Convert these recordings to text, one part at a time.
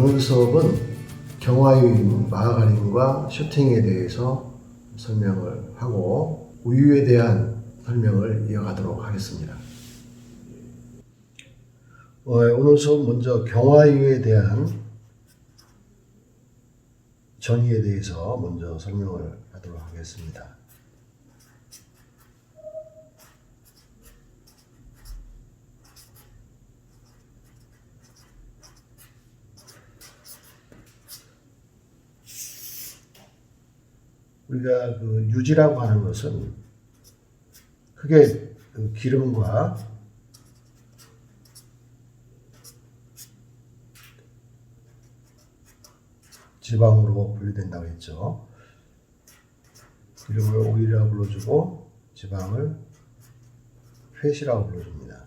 오늘 수업은 경화유인 마가린과 슈팅에 대해서 설명을 하고 우유에 대한 설명을 이어가도록 하겠습니다. 오늘 수업 먼저 경화유에 대한 정의에 대해서 먼저 설명을 하도록 하겠습니다. 우리가 그 유지라고 하는 것은 크게 그 기름과 지방으로 분류된다고 했죠. 기름을 오일이라고 불러주고 지방을 푀이라고 불러줍니다.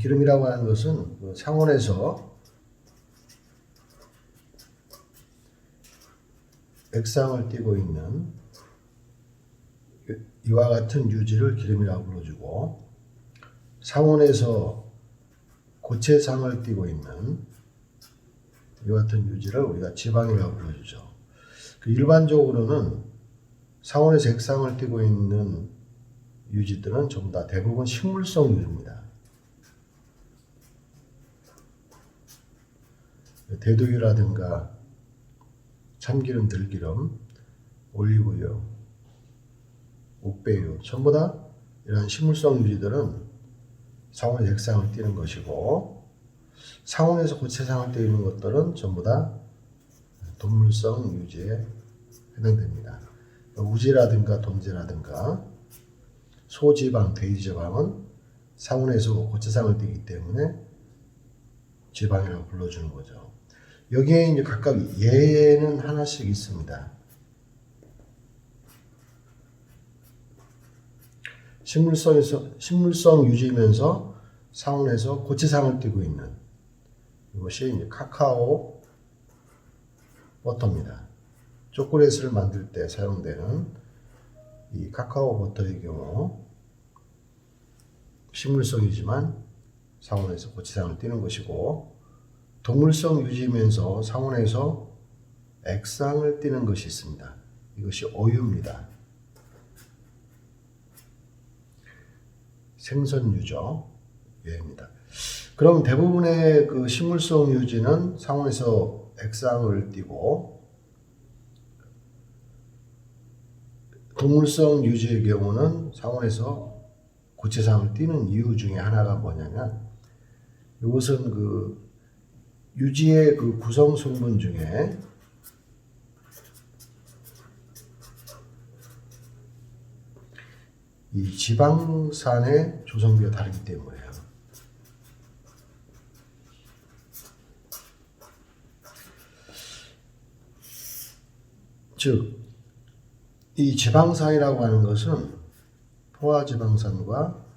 기름이라고 하는 것은 그 상온에서 액상을 띠고 있는 이와 같은 유지를 기름이라고 불러주고, 상온에서 고체상을 띠고 있는 이와 같은 유지를 우리가 지방이라고 불러주죠. 일반적으로는 상온에서 액상을 띠고 있는 유지들은 전부 다 대부분 식물성 유지입니다. 대두유라든가 참기름, 들기름, 올리브유, 옥배유, 전부 다 이런 식물성 유지들은 상온에서 액상을 띠는 것이고, 상온에서 고체상을 띠는 것들은 전부 다 동물성 유지에 해당됩니다. 우지라든가 돈지라든가 소지방, 돼지지방은 상온에서 고체상을 띠기 때문에 지방이라고 불러주는 거죠. 여기에 이제 각각 예는 하나씩 있습니다. 식물성 유지면서 상온에서 고체상을 띠고 있는 이것이 이제 카카오 버터입니다. 초콜릿을 만들 때 사용되는 이 카카오 버터의 경우 식물성이지만 상온에서 고체상을 띠는 것이고, 동물성 유지면서 상온에서 액상을 띠는 것이 있습니다. 이것이 어유입니다. 생선유죠. 예입니다. 그럼 대부분의 그 식물성 유지는 상온에서 액상을 띠고, 동물성 유지의 경우는 상온에서 고체상을 띠는 이유 중에 하나가 뭐냐면, 이것은 그 유지의 그 구성 성분 중에 이 지방산의 조성비가 다르기 때문이에요. 즉, 이 지방산이라고 하는 것은 포화지방산과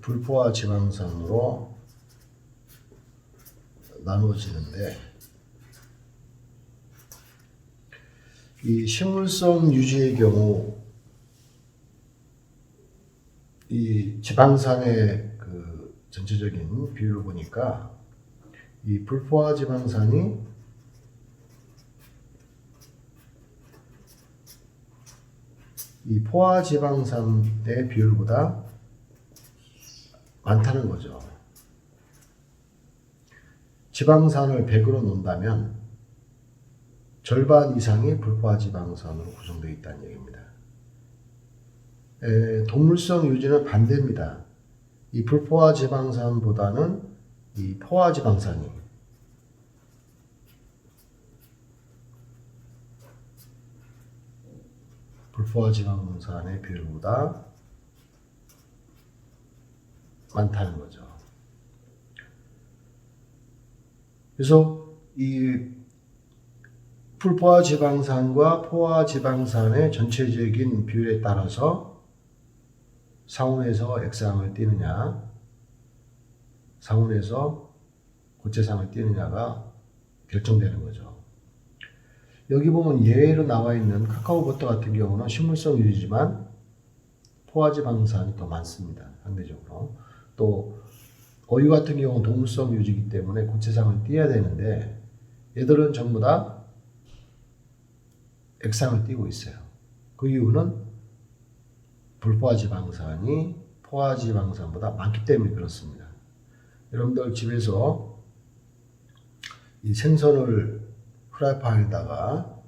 불포화 지방산으로 나누어지는데, 이 식물성 유지의 경우 이 지방산의 그 전체적인 비율을 보니까 이 불포화 지방산이 이 포화 지방산의 비율보다 많다는 거죠. 지방산을 100으로 놓는다면 절반 이상이 불포화 지방산으로 구성되어 있다는 얘기입니다. 동물성 유지는 반대입니다. 이 불포화 지방산보다는 이 포화 지방산이 불포화 지방산의 비율보다 많다는 거죠. 그래서 이 불포화 지방산과 포화 지방산의 전체적인 비율에 따라서 상온에서 액상을 띠느냐, 상온에서 고체상을 띠느냐가 결정되는 거죠. 여기 보면 예외로 나와 있는 카카오 버터 같은 경우는 식물성 유지지만 포화지방산이 더 많습니다. 상대적으로. 또 어유 같은 경우는 동물성 유지이기 때문에 고체상을 띄어야 되는데 얘들은 전부 다 액상을 띄고 있어요. 그 이유는 불포화지방산이 포화지방산보다 많기 때문에 그렇습니다. 여러분들 집에서 이 생선을 프라이팬에다가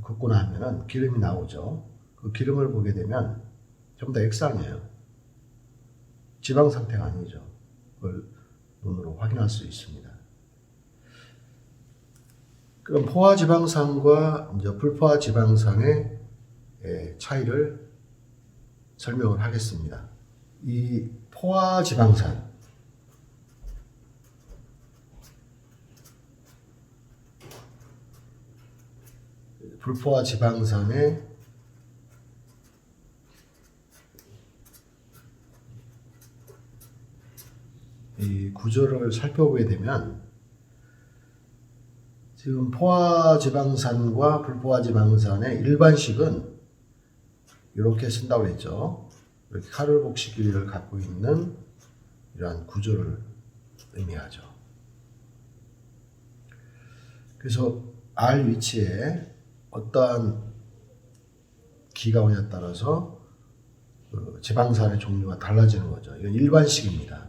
굽고 나면은 기름이 나오죠. 그 기름을 보게 되면 전부 다 액상이에요. 지방 상태가 아니죠. 그걸 눈으로 확인할 수 있습니다. 그럼 포화지방산과 이제 불포화지방산의 차이를 설명을 하겠습니다. 이 포화지방산, 불포화지방산의 이 구조를 살펴보게 되면 지금 포화지방산과 불포화지방산의 일반식은 이렇게 쓴다고 했죠. 이렇게 카를복식기를 갖고 있는 이러한 구조를 의미하죠. 그래서 R 위치에 어떠한 기가 오냐에 따라서 그 지방산의 종류가 달라지는 거죠. 이건 일반식입니다.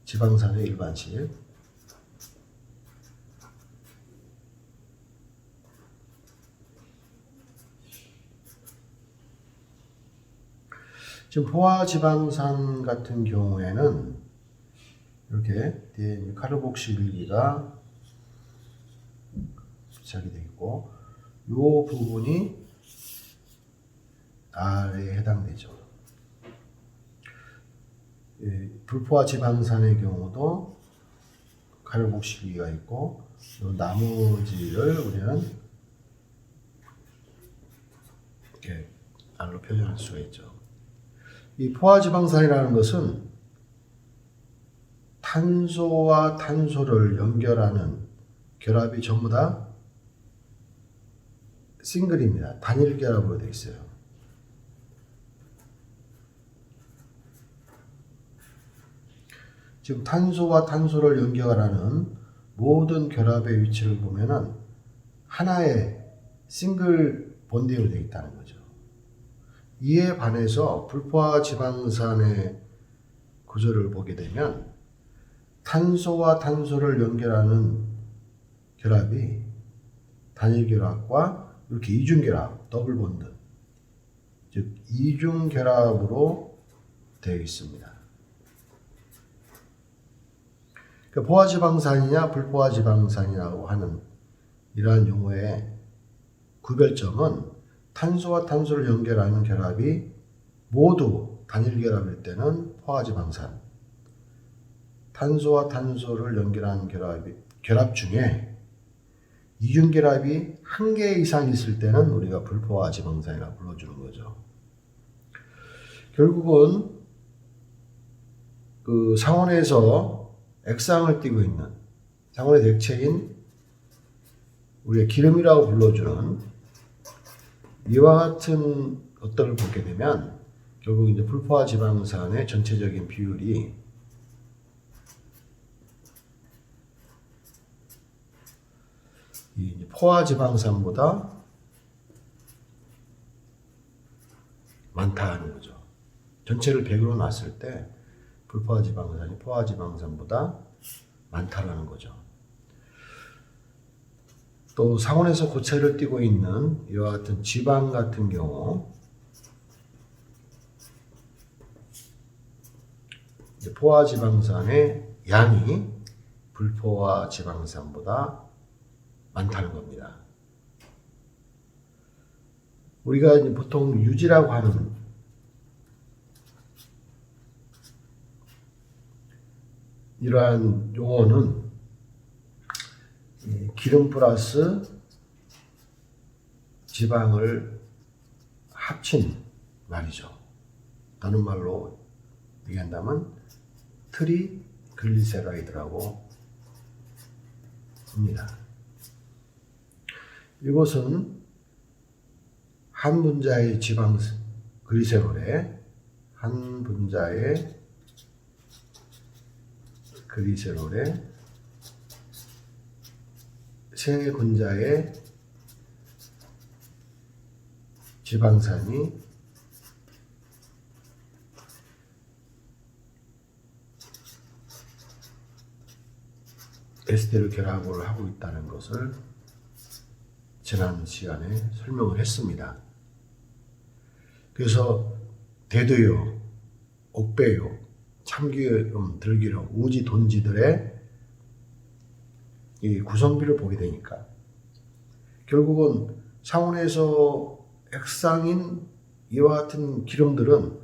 지방산의 일반식. 지금 포화지방산 같은 경우에는 이렇게 뒤에 카르복실기가 부착이 되어 있고 이 부분이 R에 해당되죠. 불포화지방산의 경우도 카르복실기가 있고 나머지를 우리는 이렇게 R로 표현할 수가 있죠. 이 포화지방산이라는 것은 탄소와 탄소를 연결하는 결합이 전부 다 싱글입니다. 단일 결합으로 되어 있어요. 지금 탄소와 탄소를 연결하는 모든 결합의 위치를 보면은 하나의 싱글 본딩으로 되어 있다는 거죠. 이에 반해서 불포화지방산의 구조를 보게 되면 탄소와 탄소를 연결하는 결합이 단일 결합과 이렇게 이중 결합, 더블 본드, 즉 이중 결합으로 되어 있습니다. 그러니까 포화지방산이냐 불포화지방산이라고 하는 이러한 용어의 구별점은 탄소와 탄소를 연결하는 결합이 모두 단일 결합일 때는 포화지방산, 탄소와 탄소를 연결하는 결합 중에 이중 결합이 한 개 이상 있을 때는 우리가 불포화지방산이라고 불러주는 거죠. 결국은 그 상온에서 액상을 띠고 있는 상온의 액체인 우리가 기름이라고 불러주는 이와 같은 것들을 보게 되면 결국 이제 불포화지방산의 전체적인 비율이 이 포화지방산보다 많다는 거죠. 전체를 100으로 놨을 때 불포화지방산이 포화지방산보다 많다라는 거죠. 또 상온에서 고체를 띠고 있는 이와 같은 지방 같은 경우 포화지방산의 양이 불포화지방산보다 많다는 겁니다. 우리가 보통 유지라고 하는 이러한 용어는 기름 플러스 지방을 합친 말이죠. 다른 말로 얘기한다면 트리글리세라이드라고 합니다. 이것은 한 분자의 지방 글리세롤에 한 분자의 글리세롤의 세 분자의 지방산이 에스테르 결합을 하고 있다는 것을 지난 시간에 설명을 했습니다. 그래서 대두요, 옥배요, 참기름, 들기름, 우지, 돈지들의 이 구성비를 보게 되니까 결국은 상온에서 액상인 이와 같은 기름들은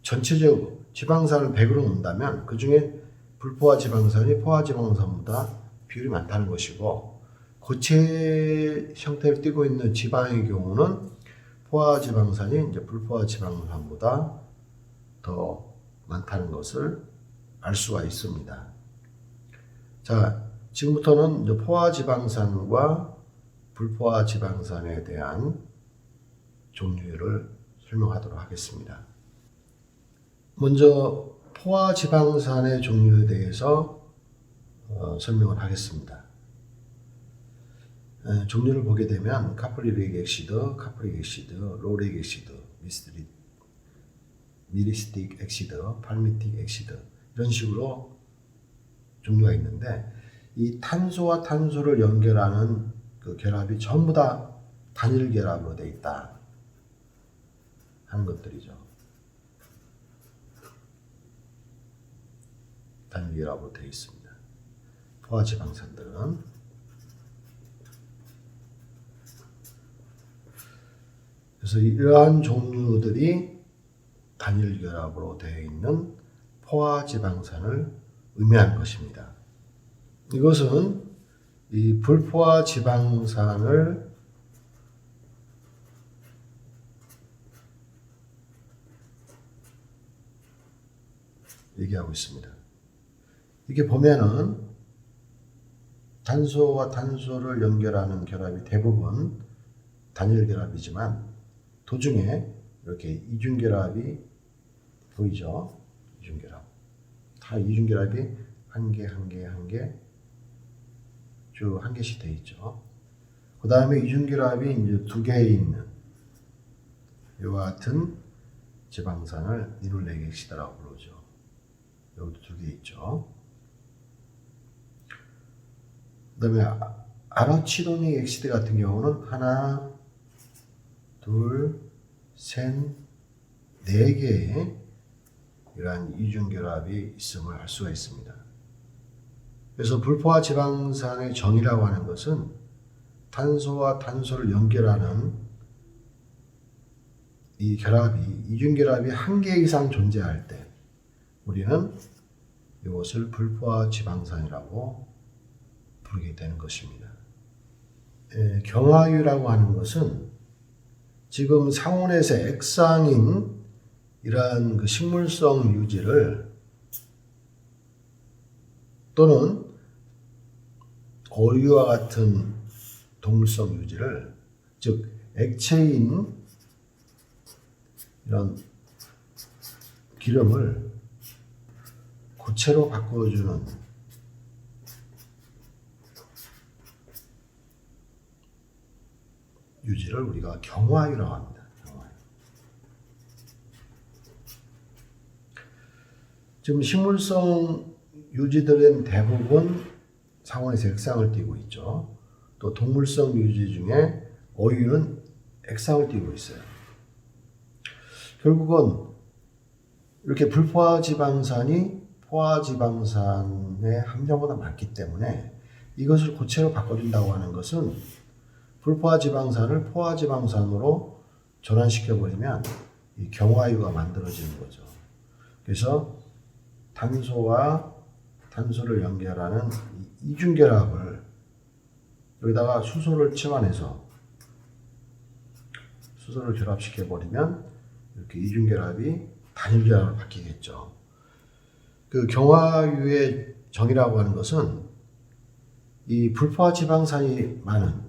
전체적 지방산을 100으로 놓는다면 그 중에 불포화 지방산이 포화 지방산보다 비율이 많다는 것이고, 고체 형태를 띠고 있는 지방의 경우는 포화 지방산이 이제 불포화 지방산보다 더 많다는 것을 알 수가 있습니다. 자, 지금부터는 이제 포화 지방산과 불포화 지방산에 대한 종류를 설명하도록 하겠습니다. 먼저 포화 지방산의 종류에 대해서 설명을 하겠습니다. 종류를 보게 되면 카프리릭 액시드, 카프릭 액시드, 로릭 액시드, 미리스틱 액시드, 팔미틱 액시드, 이런 식으로 종류가 있는데, 이 탄소와 탄소를 연결하는 그 결합이 전부 다 단일 결합으로 되어 있다 하는 것들이죠. 단일 결합으로 되어 있습니다. 포화 지방산들은. 그래서 이러한 종류들이 단일 결합으로 되어 있는 포화 지방산을 의미하는 것입니다. 이것은 이 불포화 지방산을 얘기하고 있습니다. 이렇게 보면은 탄소와 탄소를 연결하는 결합이 대부분 단일 결합이지만 도중에 이렇게 이중 결합이 보이죠? 이중 결합. 다 이중 결합이 한 개 쭉 한 개씩 되어 있죠. 그 다음에 이중 결합이 이제 두 개 있는 이와 같은 지방산을 니눌렉 액시드라고 부르죠. 여기도 두 개 있죠. 그 다음에 아라치도닉 액시드 같은 경우는 하나, 둘, 셋, 네 개의 이러한 이중결합이 있음을 알 수가 있습니다. 그래서 불포화 지방산의 정의라고 하는 것은 탄소와 탄소를 연결하는 이 결합이, 이중결합이 한 개 이상 존재할 때 우리는 이것을 불포화 지방산이라고 부르게 되는 것입니다. 경화유라고 하는 것은 지금 상온에서 액상인 이러한 그 식물성 유지를 또는 고유와 같은 동물성 유지를, 즉 액체인 이런 기름을 고체로 바꿔주는 유지를 우리가 경화유라고 합니다. 경화유. 지금 식물성 유지들은 대부분 상온에서 액상을 띠고 있죠. 또 동물성 유지 중에 어유는 액상을 띠고 있어요. 결국은 이렇게 불포화 지방산이 포화 지방산의 함량보다 많기 때문에 이것을 고체로 바꿔준다고 하는 것은 불포화 지방산을 포화 지방산으로 전환시켜버리면 이 경화유가 만들어지는 거죠. 그래서 탄소와 탄소를 연결하는 이중결합을 여기다가 수소를 치환해서 수소를 결합시켜버리면 이렇게 이중결합이 단일결합으로 바뀌겠죠. 그 경화유의 정의라고 하는 것은 이 불포화 지방산이 많은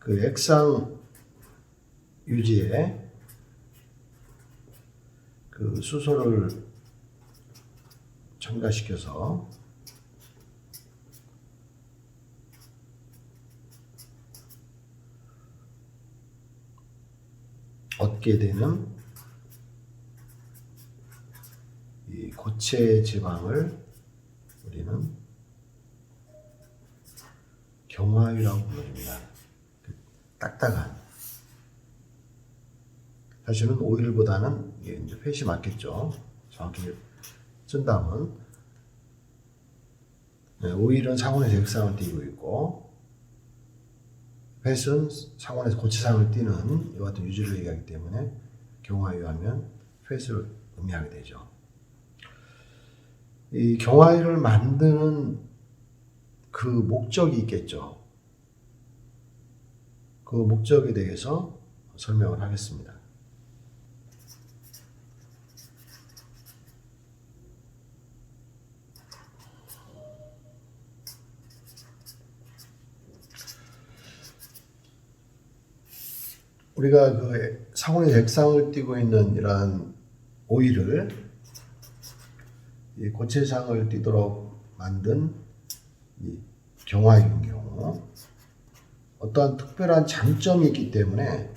그 액상 유지에 그 수소를 첨가시켜서 얻게 되는 이 고체 지방을 우리는 경화유라고 부릅니다. 딱딱한. 사실은 오일보다는 이제 팻이 맞겠죠. 정확히 쓴다면. 네, 오일은 상온에서 액상을 띠고 있고, 팻은 상온에서 고체상을 띠는 이와 같은 유지를 얘기하기 때문에 경화유 하면 팻을 의미하게 되죠. 이 경화유를 만드는 그 목적이 있겠죠. 그 목적에 대해서 설명을 하겠습니다. 우리가 그 상온에 액상을 띠고 있는 이러한 오일을 이 고체상을 띠도록 만든 이 경화유인 경우 어떠한 특별한 장점이 있기 때문에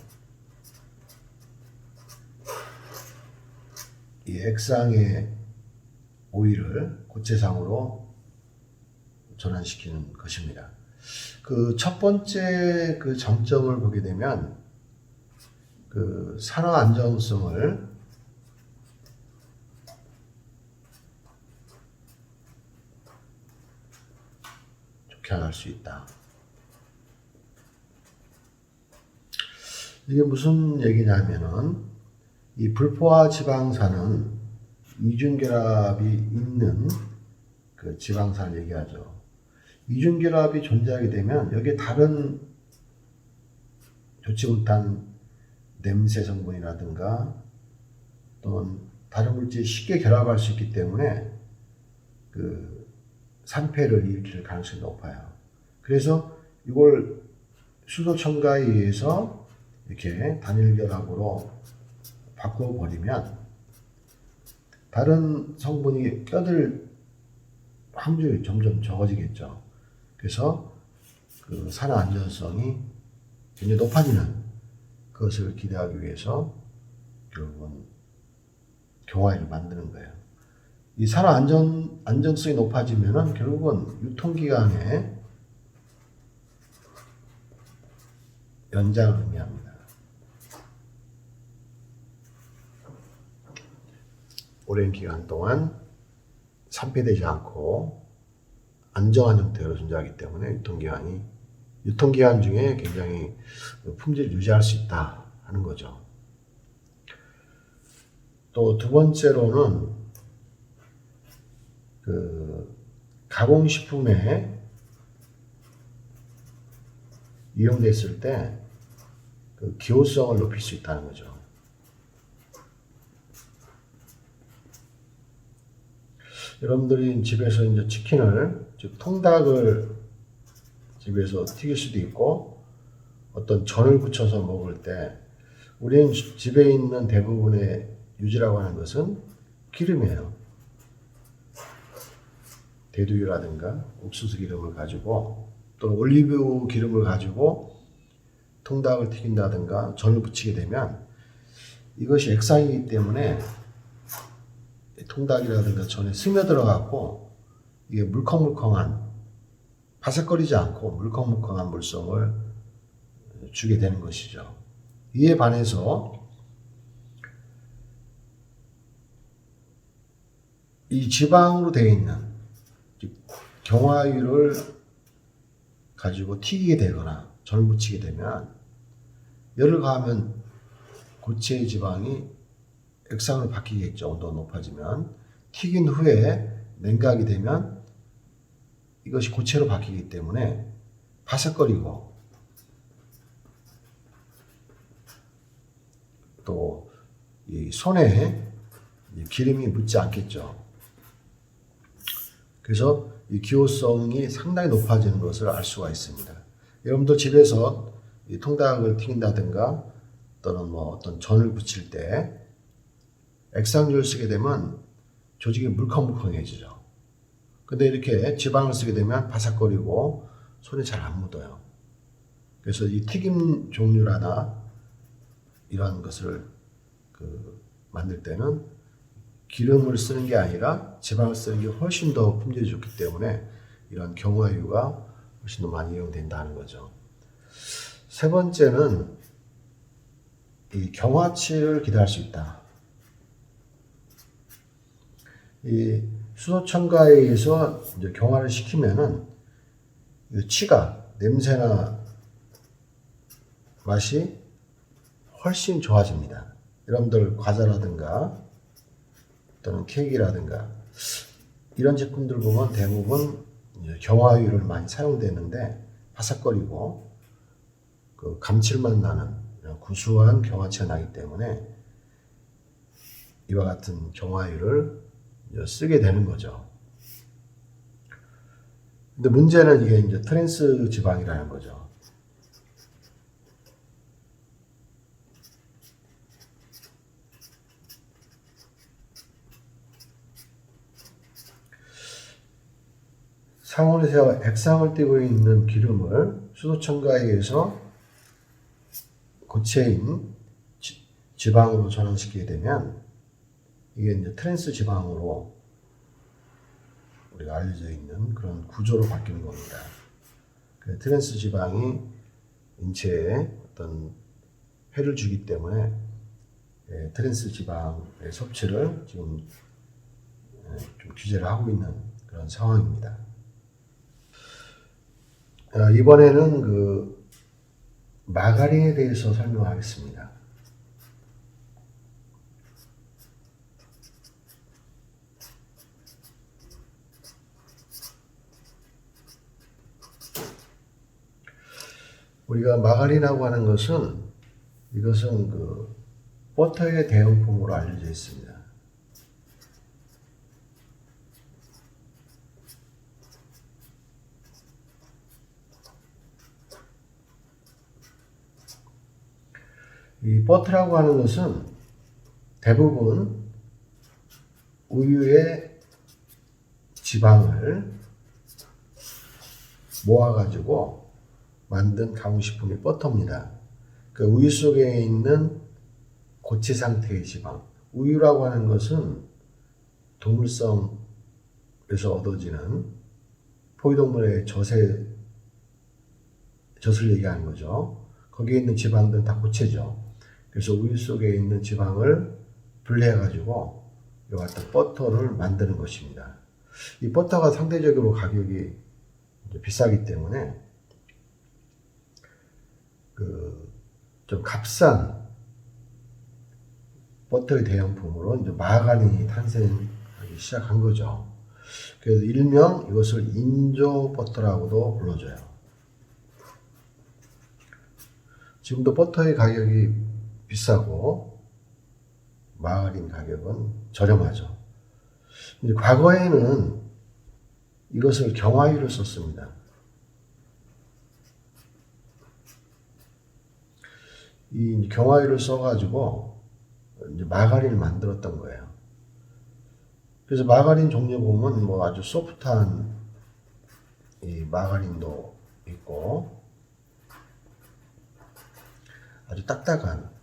이 액상의 오일을 고체상으로 전환시키는 것입니다. 그 첫 번째 그 장점을 보게 되면 그 산화 안정성을 좋게 할 수 있다. 이게 무슨 얘기냐면은 이 불포화 지방산은 이중결합이 있는 그 지방산을 얘기하죠. 이중결합이 존재하게 되면 여기에 다른 좋지 못한 냄새 성분이라든가 또는 다른 물질이 쉽게 결합할 수 있기 때문에 그 산패를 일으킬 가능성이 높아요. 그래서 이걸 수소 첨가에 의해서 이렇게 단일 결합으로 바꿔버리면 다른 성분이 껴들 확률이 점점 적어지겠죠. 그래서 그 산화 안전성이 굉장히 높아지는 그것을 기대하기 위해서 결국은 경화유를 만드는 거예요. 이 산화 안전성이 높아지면은 결국은 유통기간의 연장을 의미합니다. 오랜 기간 동안 산패되지 않고 안정한 형태로 존재하기 때문에 유통기간 중에 굉장히 품질을 유지할 수 있다 하는 거죠. 또 두 번째로는 그 가공식품에 이용됐을 때 그 기호성을 높일 수 있다는 거죠. 여러분들이 집에서 이제 치킨을, 즉 통닭을 집에서 튀길 수도 있고 어떤 전을 부쳐서 먹을 때 우리는 집에 있는 대부분의 유지라고 하는 것은 기름이에요. 대두유라든가 옥수수 기름을 가지고 또는 올리브 기름을 가지고 통닭을 튀긴다든가 전을 부치게 되면 이것이 액상이기 때문에 통닭이라든가 전에 스며들어갖고 이게 물컹물컹한, 바삭거리지 않고 물컹물컹한 물성을 주게 되는 것이죠. 이에 반해서 이 지방으로 되어 있는 경화유를 가지고 튀기게 되거나 전을 부치게 되면 열을 가하면 고체의 지방이 액상으로 바뀌겠죠. 온도가 높아지면. 튀긴 후에 냉각이 되면 이것이 고체로 바뀌기 때문에 바삭거리고 또 이 손에 기름이 묻지 않겠죠. 그래서 이 기호성이 상당히 높아지는 것을 알 수가 있습니다. 여러분들 집에서 이 통닭을 튀긴다든가 또는 뭐 어떤 전을 부칠 때 액상유를 쓰게 되면 조직이 물컹물컹해지죠. 근데 이렇게 지방을 쓰게 되면 바삭거리고 손에 잘 안 묻어요. 그래서 이 튀김 종류라나 이런 것을 만들 때는 기름을 쓰는 게 아니라 지방을 쓰는 게 훨씬 더 품질이 좋기 때문에 이런 경화유가 훨씬 더 많이 이용된다는 거죠. 세 번째는 이 경화치를 기대할 수 있다. 이 수소 첨가에 의해서 이제 경화를 시키면은 이 치가 냄새나 맛이 훨씬 좋아집니다. 여러분들 과자라든가 또는 케이크라든가 이런 제품들 보면 대부분 경화유를 많이 사용되는데 바삭거리고 그 감칠맛 나는 구수한 경화치가 나기 때문에 이와 같은 경화유를 쓰게 되는 거죠. 근데 문제는 이게 이제 트랜스 지방이라는 거죠. 상온에서 액상을 띠고 있는 기름을 수소 첨가에 의해서 고체인 지방으로 전환시키게 되면 이게 이제 트랜스 지방으로 우리가 알려져 있는 그런 구조로 바뀌는 겁니다. 그 트랜스 지방이 인체에 어떤 해를 주기 때문에 트랜스 지방의 섭취를 지금 좀 규제를 하고 있는 그런 상황입니다. 이번에는 그 마가린에 대해서 설명하겠습니다. 우리가 마가린이라고 하는 것은 이것은 그 버터의 대용품으로 알려져 있습니다. 이 버터라고 하는 것은 대부분 우유의 지방을 모아가지고 만든 가공식품이 버터입니다. 그 우유 속에 있는 고체 상태의 지방. 우유라고 하는 것은 동물성에서 얻어지는 포유동물의 젖을 얘기하는 거죠. 거기에 있는 지방들은 다 고체죠. 그래서 우유 속에 있는 지방을 분리해가지고 이와 같은 버터를 만드는 것입니다. 이 버터가 상대적으로 가격이 비싸기 때문에 좀 값싼 버터의 대용품으로 이제 마가린이 탄생하기 시작한 거죠. 그래서 일명 이것을 인조 버터라고도 불러줘요. 지금도 버터의 가격이 비싸고 마가린 가격은 저렴하죠. 이제 과거에는 이것을 경화유를 썼습니다. 이 경화유를 써가지고 이제 마가린을 만들었던 거예요. 그래서 마가린 종류 보면 뭐 아주 소프트한 이 마가린도 있고 아주 딱딱한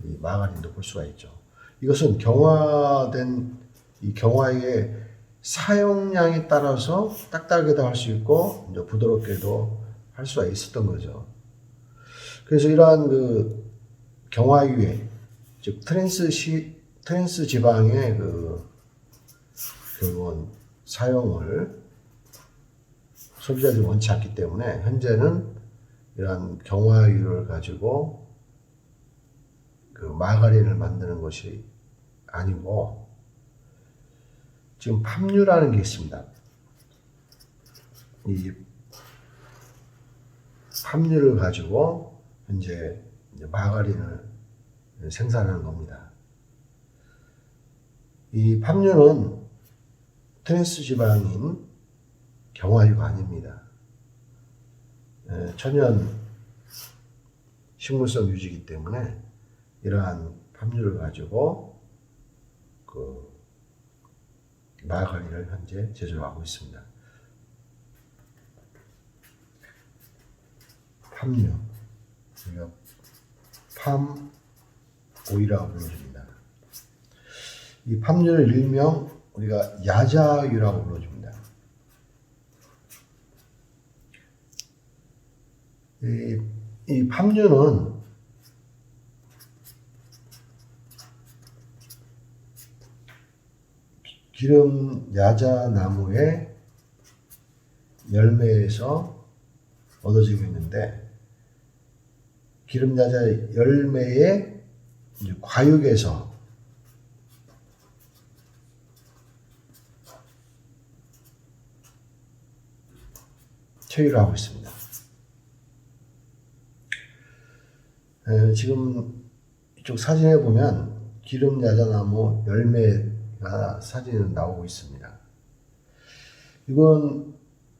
이 마가린도 볼 수가 있죠. 이것은 경화된 이 경화유의 사용량에 따라서 딱딱하게도 할 수 있고 이제 부드럽게도 할 수가 있었던 거죠. 그래서 이러한 그 경화유의 즉 트랜스 지방의 결국은 사용을 소비자들이 원치 않기 때문에 현재는 이러한 경화유를 가지고 그 마가린을 만드는 것이 아니고 지금 팜유라는 게 있습니다. 이 팜유를 가지고 현재 마가린을 생산하는 겁니다. 이 팜유는 트랜스 지방인 경화유가 아닙니다. 천연 식물성 유지이기 때문에 이러한 팜유를 가지고 그 마가린을 현재 제조하고 있습니다. 팜유, 우리가 팜 오이라고 불러줍니다. 이 팜유를 일명 우리가 야자유라고 불러줍니다. 이 팜유는 기름 야자나무의 열매에서 얻어지고 있는데, 기름 야자 열매의 과육에서 채유를 하고 있습니다. 지금 이쪽 사진에 보면 기름 야자나무 열매가 사진으로 나오고 있습니다.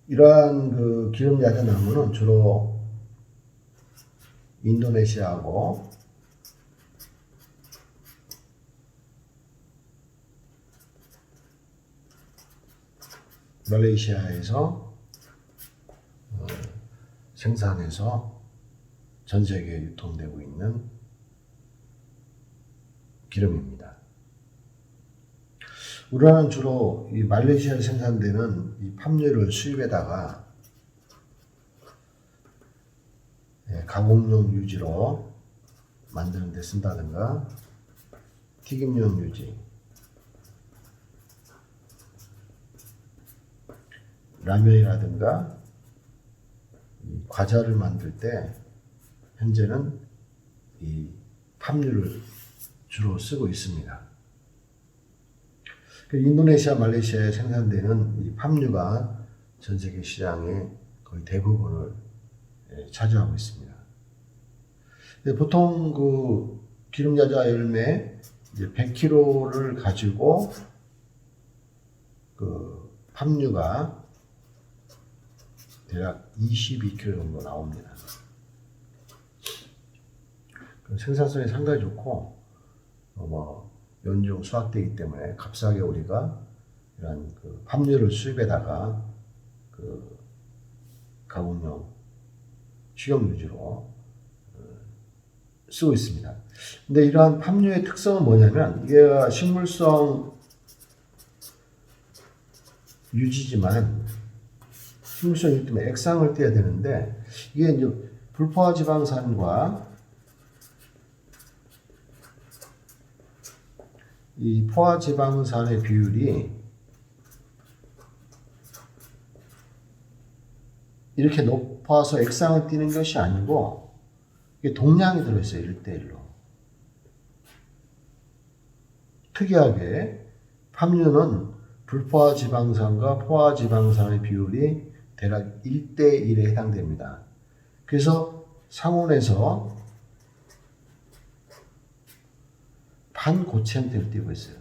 이러한 그 기름 야자나무는 주로 인도네시아하고 말레이시아에서 생산해서 전 세계에 유통되고 있는 기름입니다. 우리나라는 주로 이 말레이시아에 생산되는 이 팜유를 수입에다가 가공용 유지로 만드는 데 쓴다든가, 튀김용 유지, 라면이라든가 과자를 만들 때 현재는 이 팜유를 주로 쓰고 있습니다. 인도네시아, 말레이시아에 생산되는 이 팜유가 전 세계 시장의 거의 대부분을 차지하고 있습니다. 보통 그 기름 야자 열매 100kg를 가지고 그 팜유가 대략 22kg 정도 나옵니다. 생산성이 상당히 좋고 연중 수확되기 때문에 값싸게 우리가 이런 그 팜유를 수입에다가 그 가공용 식용 유지로 쓰고 있습니다. 근데 이러한 팜유의 특성은 뭐냐면, 이게 식물성 유지지만 식물성 유지 때문에 액상을 떼야 되는데, 이게 이제 불포화 지방산과 이 포화 지방산의 비율이 이렇게 높아서 액상을 띄는 것이 아니고, 이게 동량이 들어있어요. 1대1로. 특이하게 팜유는 불포화 지방산과 포화 지방산의 비율이 대략 1대1에 해당됩니다. 그래서 상온에서 반고체한테를 띄고 있어요.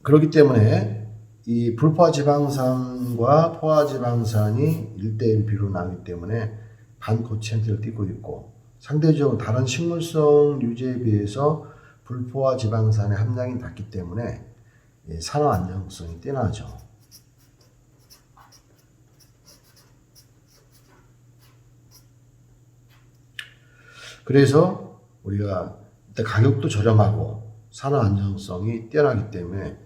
그렇기 때문에 이 불포화 지방산과 포화 지방산이 1대1 비율로 나오기 때문에 반고체한테를 띄고 있고, 상대적으로 다른 식물성 유제에 비해서 불포화 지방산의 함량이 낮기 때문에 산화 안정성이 뛰어나죠. 그래서 우리가 가격도 저렴하고 산화 안정성이 뛰어나기 때문에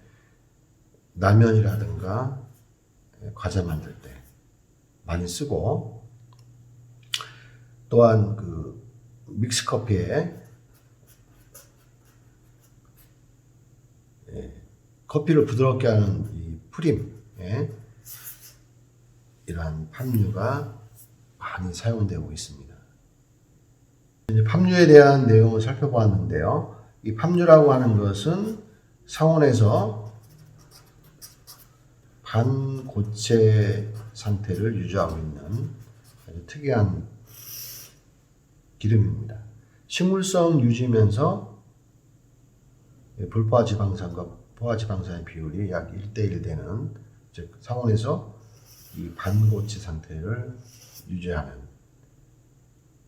라면이라든가 과자 만들 때 많이 쓰고, 또한 그 믹스 커피에 커피를 부드럽게 하는 이 프림에 이러한 팜유가 많이 사용되고 있습니다. 이제 팜유에 대한 내용을 살펴보았는데요. 이 팜유라고 하는 것은 상온에서 반고체 상태를 유지하고 있는 아주 특이한 기름입니다. 식물성 유지면서 불포화 지방산과 포화 지방산의 비율이 약 1대1 되는, 즉 상온에서 이 반고체 상태를 유지하는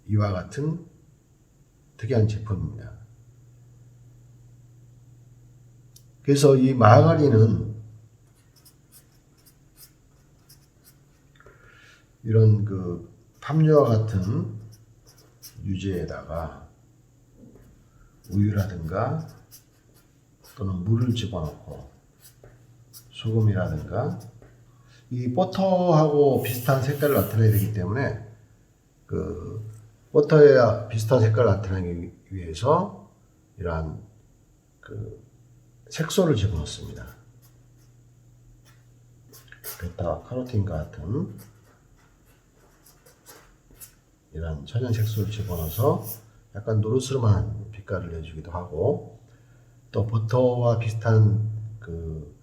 이와 같은 특이한 제품입니다. 그래서 이 마가린은 이런 그 팜유와 같은 유제에다가 우유라든가 또는 물을 집어넣고 소금이라든가 이 버터하고 비슷한 색깔을 나타내야 되기 때문에 그 버터에 비슷한 색깔을 나타내기 위해서 이러한 그 색소를 집어넣습니다. 베타 카로틴과 같은 이런 천연 색소를 집어넣어서 약간 노르스름한 빛깔을 내주기도 하고, 또 버터와 비슷한 그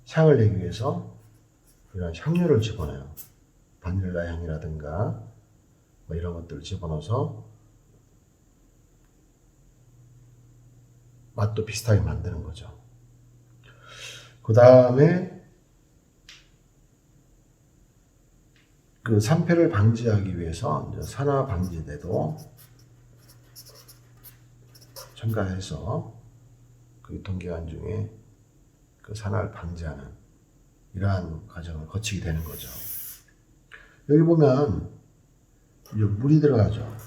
향을 내기 위해서 이런 향료를 집어넣어요. 바닐라 향이라든가 뭐 이런 것들을 집어넣어서 맛도 비슷하게 만드는 거죠. 그 다음에 그 산패를 방지하기 위해서 산화 방지제도 첨가해서 그 유통기간 중에 그 산화를 방지하는 이러한 과정을 거치게 되는 거죠. 여기 보면 이제 물이 들어가죠.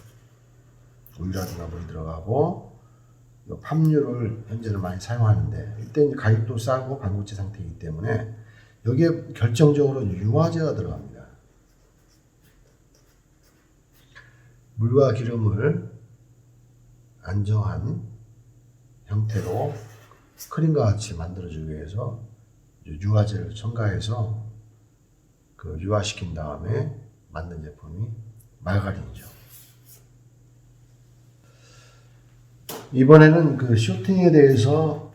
우유라든가 물이 들어가고, 팜유를 현재는 많이 사용하는데 이때 가격도 싸고 반고체 상태이기 때문에 여기에 결정적으로 유화제가 들어갑니다. 물과 기름을 안정한 형태로 크림과 같이 만들어주기 위해서 유화제를 첨가해서 그 유화시킨 다음에 만든 제품이 마가린이죠. 이번에는 그 쇼팅에 대해서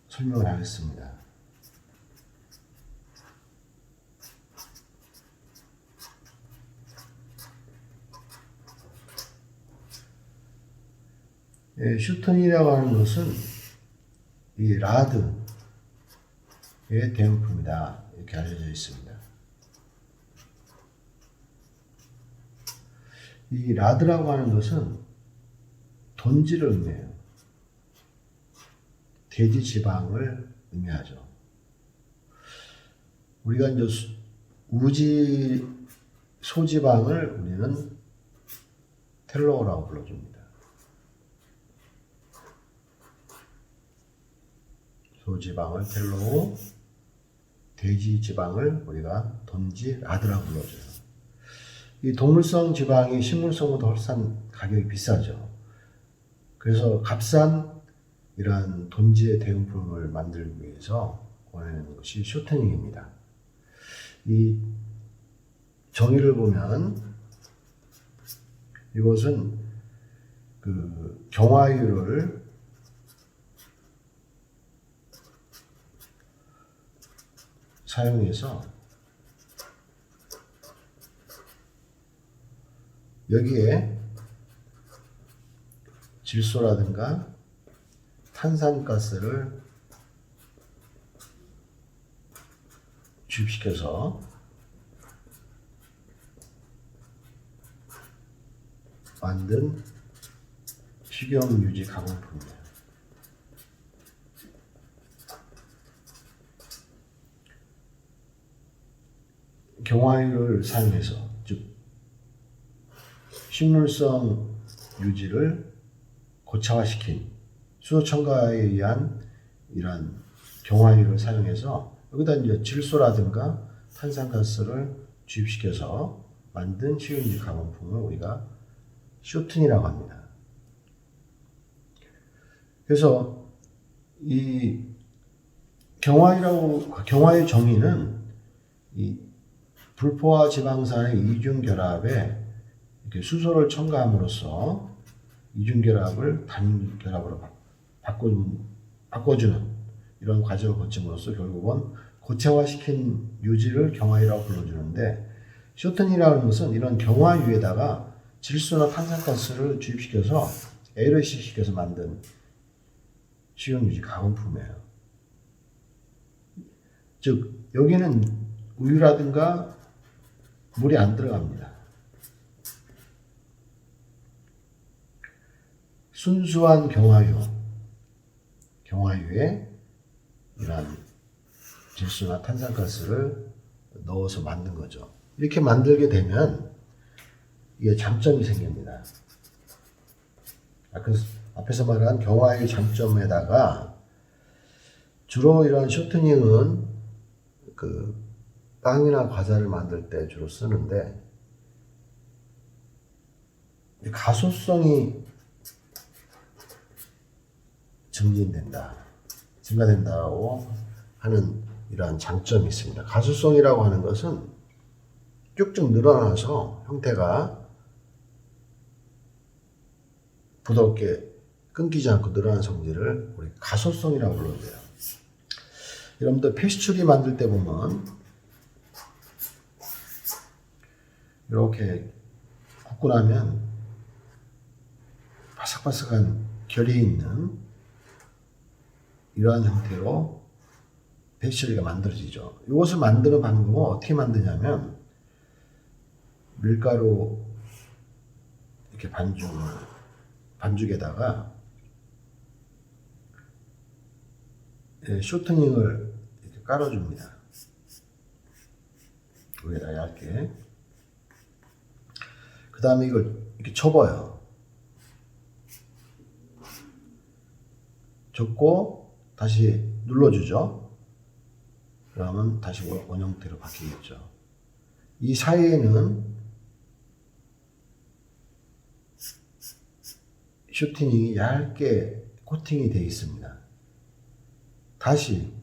설명을 하겠습니다. 슈팅이라고 하는 것은 이 라드의 대용품이다, 이렇게 알려져 있습니다. 이 라드라고 하는 것은 돈지를 의미해요. 돼지 지방을 의미하죠. 우리가 이제 소지방을 우리는 텔로라고 불러줍니다. 소지방을 텔로, 돼지 지방을 우리가 돈지 라드라고 불러줘요. 이 동물성 지방이 식물성보다 훨씬 가격이 비싸죠. 그래서 값싼 이러한 돈지의 대용품을 만들기 위해서 권하는 것이 쇼트닝입니다. 이 정의를 보면 이것은 그 경화유를 사용해서 여기에 질소라든가 탄산가스를 주입시켜서 만든 식용유지 가공품이에요. 경화유를 사용해서, 즉 식물성 유지를 고차화시킨 수소 첨가에 의한 이러한 경화유를 사용해서 여기다 이제 질소라든가 탄산가스를 주입시켜서 만든 식용유지 가공품을 우리가 쇼튼이라고 합니다. 그래서 이 경화유 정의는 이 불포화 지방산의 이중 결합에 이렇게 수소를 첨가함으로써 이중 결합을 단일 결합으로 바꿔주는 이런 과정을 거침으로써 결국은 고체화시킨 유지를 경화유라고 불러주는데, 쇼튼이라는 것은 이런 경화유에다가 질소나 탄산가스를 주입시켜서 에이러시시켜서 만든 식용유지 가공품이에요. 즉 여기는 우유라든가 물이 안 들어갑니다. 순수한 경화유에 이러한 질소나 탄산가스를 넣어서 만든 거죠. 이렇게 만들게 되면 이게 장점이 생깁니다. 앞에서 말한 경화유 장점에다가 주로 이런 쇼트닝은 그 빵이나 과자를 만들 때 주로 쓰는데 가소성이 증가된다고 하는 이러한 장점이 있습니다. 가소성이라고 하는 것은 쭉쭉 늘어나서 형태가 부드럽게 끊기지 않고 늘어나는 성질을 우리 가소성이라고 불러요. 여러분들 페스츄리 만들 때 보면 이렇게 굽고 나면 바삭바삭한 결이 있는 이러한 형태로 페스츄리가 만들어지죠. 이것을 만드는 방법은 어떻게 만드냐면 밀가루 이렇게 반죽에다가 쇼트닝을 이렇게 깔아줍니다. 위에다 얇게. 그 다음에 이걸 이렇게 접어요. 접고 다시 눌러주죠. 그러면 다시 원형태로 바뀌겠죠. 이 사이에는 쇼트닝이 얇게 코팅이 되어 있습니다. 다시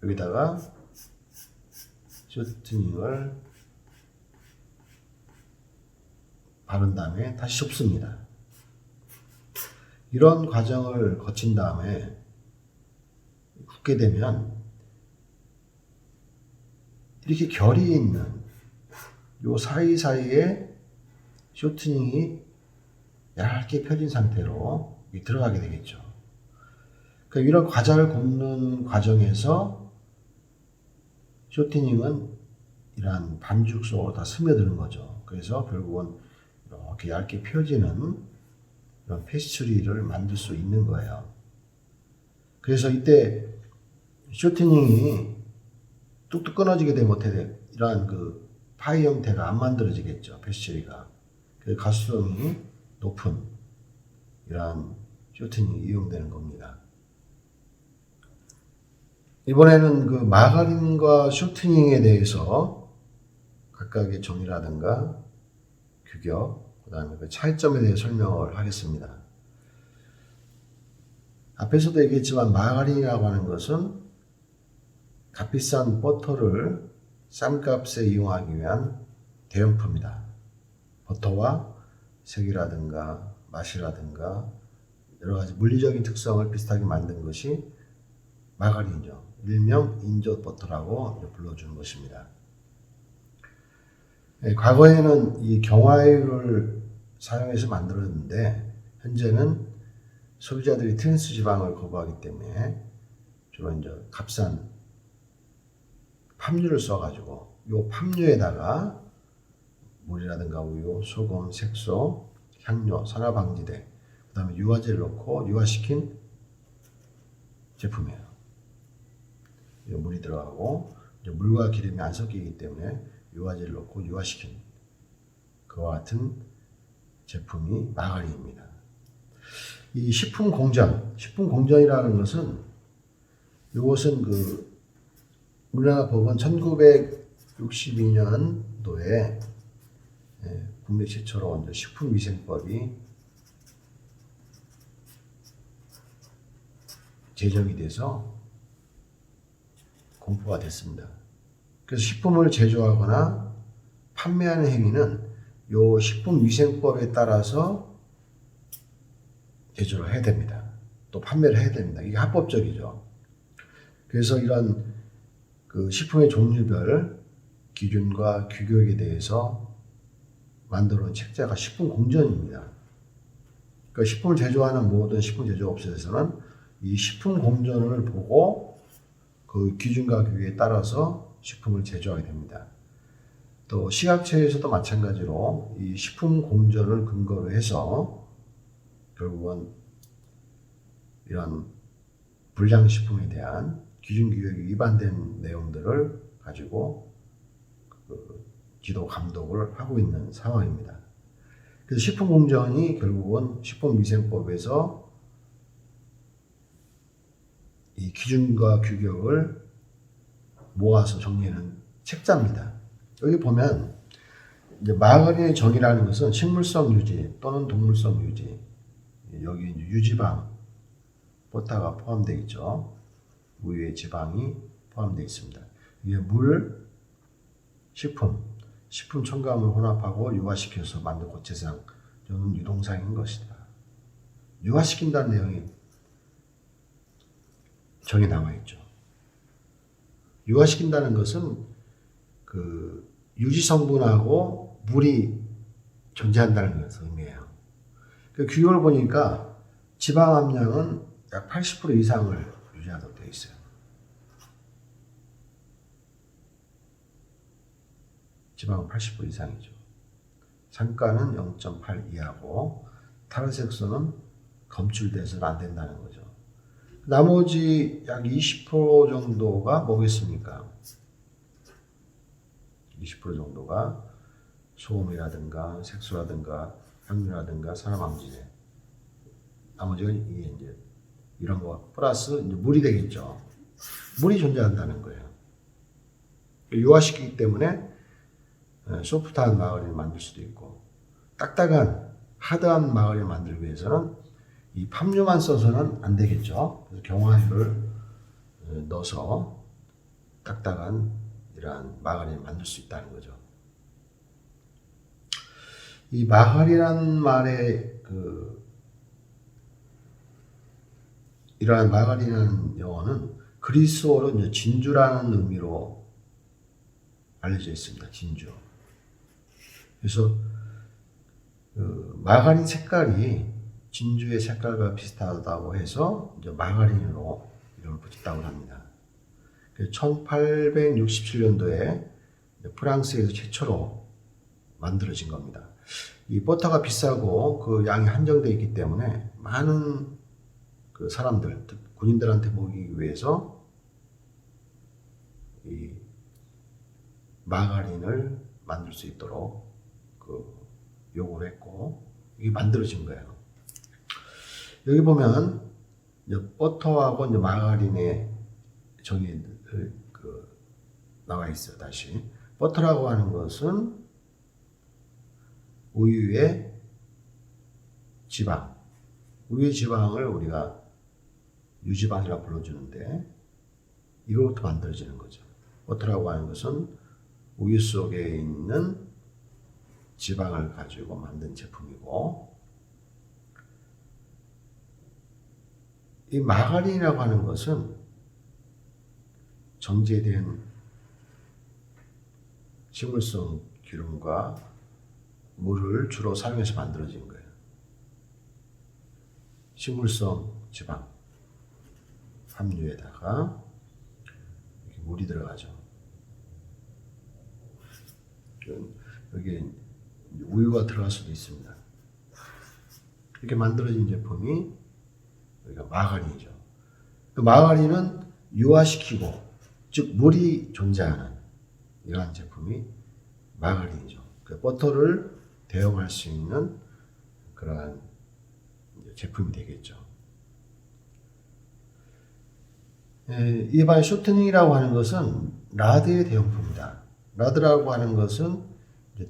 여기다가 쇼트닝을 바른 다음에 다시 접습니다. 이런 과정을 거친 다음에 굽게 되면 이렇게 결이 있는 요 사이사이에 쇼트닝이 얇게 펴진 상태로 들어가게 되겠죠. 그러니까 이런 과자를 굽는 과정에서 쇼트닝은 이러한 반죽 속으로 다 스며드는 거죠. 그래서 결국은 이렇게 얇게 펴지는 이런 페스츄리를 만들 수 있는 거예요. 그래서 이때 쇼트닝이 뚝뚝 끊어지게 되면 어떻게 돼요? 이러한 그 파이 형태가 안 만들어지겠죠. 페스츄리가. 그 가수성이 높은 이러한 쇼트닝이 이용되는 겁니다. 이번에는 그 마가린과 쇼트닝에 대해서 각각의 정의라든가 규격, 그 다음에 그 차이점에 대해 설명을 하겠습니다. 앞에서도 얘기했지만 마가린이라고 하는 것은 값비싼 버터를 쌈값에 이용하기 위한 대용품이다. 버터와 색이라든가 맛이라든가 여러 가지 물리적인 특성을 비슷하게 만든 것이 마가린이죠. 일명 인조 버터라고 불러주는 것입니다. 과거에는 이 경화유를 사용해서 만들었는데 현재는 소비자들이 트랜스 지방을 거부하기 때문에 주로 이제 값싼 팜유를 써가지고 이 팜유에다가 물이라든가 우유, 소금, 색소, 향료, 산화방지제, 그 다음에 유화제를 넣고 유화시킨 제품이에요. 물이 들어가고 물과 기름이 안 섞이기 때문에 유화제를 넣고 유화시킨 그와 같은 제품이 마가린입니다. 이 식품공정이라는 것은 이것은 그 우리나라 법원 1962년도에 국내 최초로 이제 식품위생법이 제정이 돼서 공포가 됐습니다. 그래서 식품을 제조하거나 판매하는 행위는 이 식품위생법에 따라서 제조를 해야 됩니다. 또 판매를 해야 됩니다. 이게 합법적이죠. 그래서 이런 그 식품의 종류별 기준과 규격에 대해서 만들어 놓은 책자가 식품공정입니다. 그러니까 식품을 제조하는 모든 식품 제조업체에서는 이 식품 공전을 보고 그 기준과 규격에 따라서 식품을 제조하게 됩니다. 또 식약처에서도 마찬가지로 이 식품 공전을 근거로 해서 결국은 이런 불량식품에 대한 기준 규격이 위반된 내용들을 가지고 그 지도 감독을 하고 있는 상황입니다. 그래서 식품공전이 결국은 식품위생법에서 이 기준과 규격을 모아서 정리하는 책자입니다. 여기 보면 이제 마가린의 정의라는 것은 식물성 유지 또는 동물성 유지, 여기 이제 유지방, 버터가 포함되어 있죠. 우유의 지방이 포함되어 있습니다. 이게 물, 식품 첨가물 혼합하고 유화시켜서 만든 고체상 또는 유동상인 것이다. 유화시킨다는 내용이 정의 나와 있죠. 유화시킨다는 것은 그 유지 성분하고 물이 존재한다는 것을 의미해요. 그 규격을 보니까 지방 함량은 약 80% 이상을 유지하도록 되어 있어요. 지방은 80% 이상이죠. 산가는 0.8 이하고 탈색소는 검출돼서는 안 된다는 거죠. 나머지 약 20% 정도가 뭐겠습니까? 20% 정도가 소음이라든가 색소라든가 향유라든가 산화방지제, 나머지가 이제 이런 거 플러스 이제 물이 되겠죠. 물이 존재한다는 거예요. 유화시키기 때문에 소프트한 마가린을 만들 수도 있고, 딱딱한 하드한 마가린을 만들기 위해서는 이 팜유만 써서는 안 되겠죠. 그래서 경화유를 넣어서 딱딱한 이러한 마가린을 만들 수 있다는 거죠. 이 마가린이라는 말의 이러한 마가린이라는 영어는 그리스어로 이제 진주라는 의미로 알려져 있습니다. 진주. 그래서 마가린 색깔이 진주의 색깔과 비슷하다고 해서 이제 마가린으로 이름을 붙였다고 합니다. 1867년도에 프랑스에서 최초로 만들어진 겁니다. 이 버터가 비싸고 그 양이 한정되어 있기 때문에 많은 그 사람들, 군인들한테 먹이기 위해서 이 마가린을 만들 수 있도록 요구를 했고, 이게 만들어진 거예요. 여기 보면 이제 버터하고 이제 마가린의 정의 나와 있어요. 다시 버터라고 하는 것은 우유의 지방, 우유의 지방을 우리가 유지방이라고 불러주는데 이거부터 만들어지는 거죠. 버터라고 하는 것은 우유 속에 있는 지방을 가지고 만든 제품이고, 이 마가린이라고 하는 것은 정제된 식물성 기름과 물을 주로 사용해서 만들어진 거예요. 식물성 지방 함유에다가 이렇게 물이 들어가죠. 여기 우유가 들어갈 수도 있습니다. 이렇게 만들어진 제품이 여기가 마가린이죠. 그 마가린은 유화시키고, 즉 물이 존재하는 이러한 제품이 마가린이죠. 그 버터를 대용할 수 있는 그러한 제품이 되겠죠. 일반 쇼트닝이라고 하는 것은 라드의 대용품이다. 라드라고 하는 것은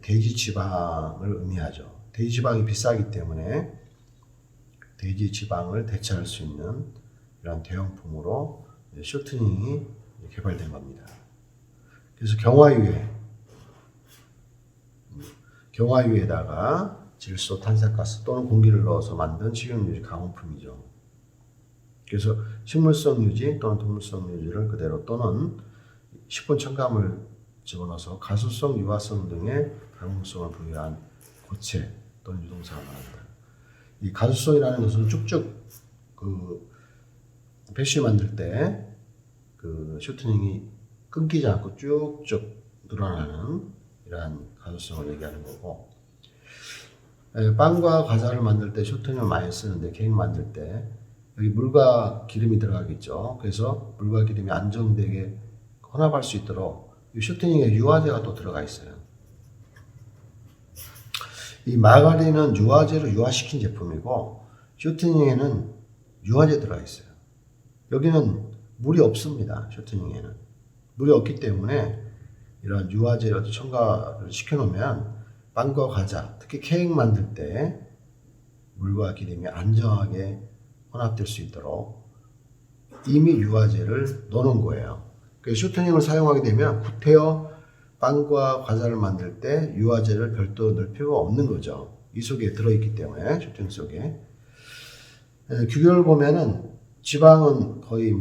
돼지 지방을 의미하죠. 돼지 지방이 비싸기 때문에 돼지 지방을 대체할 수 있는 이런 대용품으로 쇼트닝이 개발된 겁니다. 그래서 경화유에다가 질소, 탄산가스 또는 공기를 넣어서 만든 식용유지 가공품이죠. 그래서 식물성 유지 또는 동물성 유지를 그대로 또는 식품 첨가물 집어넣어서 가수성, 유화성 등의 가공성을 부여한 고체 또는 유동상을 말합니다. 이 가수성이라는 것은 쭉쭉 패시 만들 때 그 쇼트닝이 끊기지 않고 쭉쭉 늘어나는 이러한 가소성을 얘기하는 거고, 빵과 과자를 만들 때 쇼트닝을 많이 쓰는데, 케이크 만들 때 여기 물과 기름이 들어가겠죠. 그래서 물과 기름이 안정되게 혼합할 수 있도록 이 쇼트닝에 유화제가 또 들어가 있어요. 이 마가린은 유화제로 유화시킨 제품이고, 쇼트닝에는 유화제 들어가 있어요. 여기는 물이 없습니다. 쇼트닝에는 물이 없기 때문에 이런 유화제를 첨가를 시켜놓으면 빵과 과자, 특히 케이크 만들 때 물과 기름이 안정하게 혼합될 수 있도록 이미 유화제를 넣어놓은 거예요. 그래서 쇼트닝을 사용하게 되면 구태여 빵과 과자를 만들 때 유화제를 별도로 넣을 필요가 없는 거죠. 이 속에 들어있기 때문에, 쇼트닝 속에. 규격을 보면은 지방은 거의